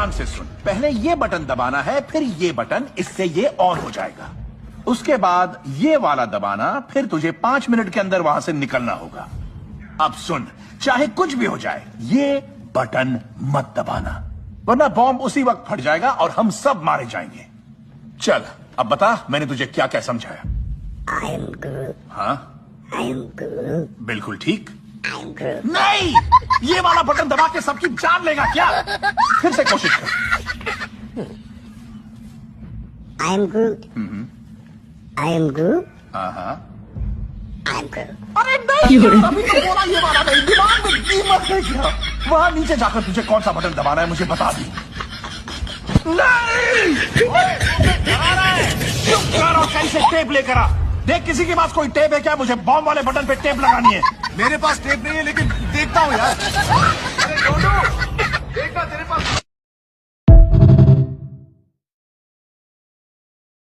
ध्यान से सुन, पहले ये बटन दबाना है, फिर ये बटन, इससे ये ऑन हो जाएगा। उसके बाद ये वाला दबाना, फिर तुझे 5 मिनट के अंदर वहां से निकलना होगा। अब सुन, चाहे कुछ भी हो जाए, ये बटन मत दबाना, वरना बॉम्ब उसी वक्त फट जाएगा और हम सब मारे जाएंगे। चल, अब बता मैंने तुझे क्या क्या समझाया। I am Groot. हाँ, I am Groot. बिल्कुल ठीक। I am Groot. नहीं, ये वाला बटन दबा के सबकी जान लेगा क्या? फिर से कोशिश कर। I am Groot. I am Groot. हाँ। I am Groot. अरे नहीं, अभी तो बोला ये वाला नहीं, दिमाग में कीमत है क्या? वहां नीचे जाकर तुझे कौन सा बटन दबाना है मुझे बता दी। नहीं! चुप कर और कहीं से टेप लेकर आ। देख किसी के पास कोई टेप है क्या? मुझे बॉम्ब वाले बटन पे टेप लगानी है। मेरे पास टेप नहीं है, लेकिन देखता हूँ यार। अरे डोडू, देखना तेरे पास